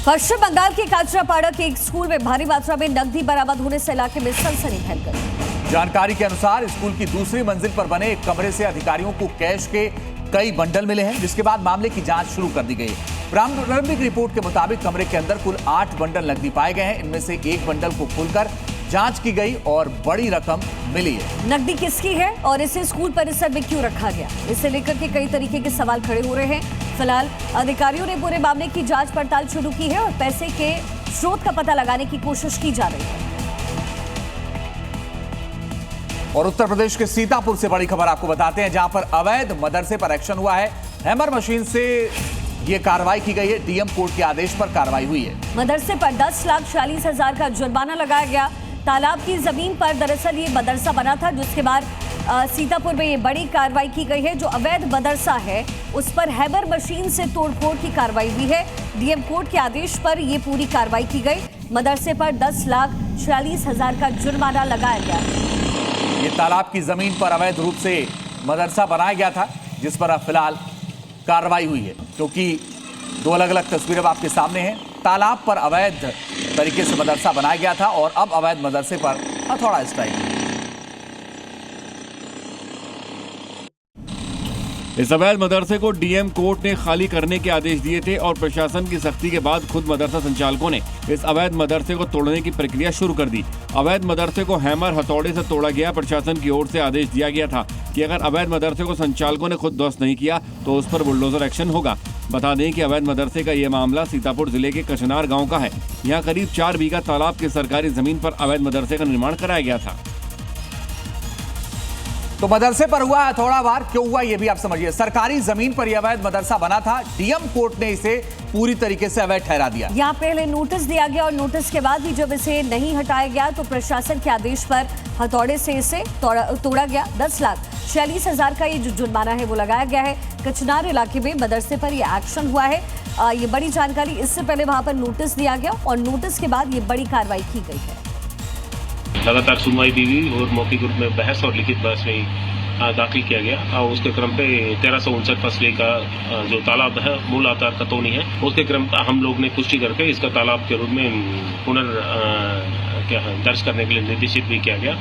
पश्चिम बंगाल के काचरापाड़ा के एक स्कूल में भारी मात्रा में नकदी बरामद होने से इलाके में सनसनी फैल गई। जानकारी के अनुसार स्कूल की दूसरी मंजिल पर बने एक कमरे से अधिकारियों को कैश के कई बंडल मिले हैं, जिसके बाद मामले की जांच शुरू कर दी गई। प्रारंभिक रिपोर्ट के मुताबिक कमरे के अंदर कुल 8 बंडल नकदी पाए गए हैं। इनमें से एक बंडल को खोलकर जांच की गई और बड़ी रकम मिली है। नकदी किसकी है और इसे स्कूल परिसर में क्यों रखा गया, इसे लेकर के कई तरीके के सवाल खड़े हो रहे हैं। फिलहाल अधिकारियों ने पूरे मामले की जांच पड़ताल शुरू की है और पैसे के स्रोत का पता लगाने की कोशिश की जा रही है। और उत्तर प्रदेश के सीतापुर से बड़ी खबर आपको बताते हैं, जहां पर अवैध मदरसे पर एक्शन हुआ है। हैमर मशीन से ये कार्रवाई की गई है। डीएम कोर्ट के आदेश पर कार्रवाई हुई है। मदरसे पर 10,40,000 का जुर्माना लगाया गया। तालाब की जमीन पर दरअसल ये मदरसा बना था, जिसके बाद सीतापुर में ये बड़ी कार्रवाई की गई है। जो अवैध मदरसा है उस पर हैमर मशीन से तोड़फोड़ की कार्रवाई हुई है। डीएम कोर्ट के आदेश पर ये पूरी कार्रवाई की गई। मदरसे पर 10,40,000 का जुर्माना लगाया गया। ये तालाब की जमीन पर अवैध रूप से मदरसा बनाया गया था, जिस पर अब फिलहाल कार्रवाई हुई है, क्योंकि दो अलग अलग तस्वीरें आपके सामने हैं। तालाब पर अवैध तरीके से मदरसा बनाया गया था और अब अवैध मदरसे पर हथौड़ा स्ट्राइक। इस अवैध मदरसे को डीएम कोर्ट ने खाली करने के आदेश दिए थे और प्रशासन की सख्ती के बाद खुद मदरसा संचालकों ने इस अवैध मदरसे को तोड़ने की प्रक्रिया शुरू कर दी। अवैध मदरसे को हैमर हथौड़े से तोड़ा गया। प्रशासन की ओर से आदेश दिया गया था कि अगर अवैध मदरसे को संचालकों ने खुद ध्वस्त नहीं किया तो उस पर बुलडोजर एक्शन होगा। बता दें कि अवैध मदरसे का ये मामला सीतापुर जिले के कचनार गाँव का है। यहाँ करीब 4 बीघा तालाब के सरकारी जमीन पर अवैध मदरसे का निर्माण कराया गया था। तो मदरसे पर हुआ हथौड़ा वार क्यों हुआ, यह भी आप समझिए। सरकारी जमीन पर यह अवैध मदरसा बना था। डीएम कोर्ट ने इसे पूरी तरीके से अवैध ठहरा दिया। यहाँ पहले नोटिस दिया गया और नोटिस के बाद भी जब इसे नहीं हटाया गया तो प्रशासन के आदेश पर हथौड़े से इसे तोड़ा गया। 10,40,000 का ये जो जुर्माना है वो लगाया गया है। कचनार इलाके में मदरसे पर ये एक्शन हुआ है। ये बड़ी जानकारी, इससे पहले वहां पर नोटिस दिया गया और नोटिस के बाद ये बड़ी कार्रवाई की गई है। लगातार सुनवाई भी हुई और मौखिक रूप में बहस और लिखित बहस में दाखिल किया गया। उसके क्रम पे 1359 फसले का जो तालाब है मूल आधार खतौनी है, उसके क्रम पर हम लोग ने पुष्टि करके इसका तालाब के रूप में दर्ज करने के लिए निर्देशित भी किया गया।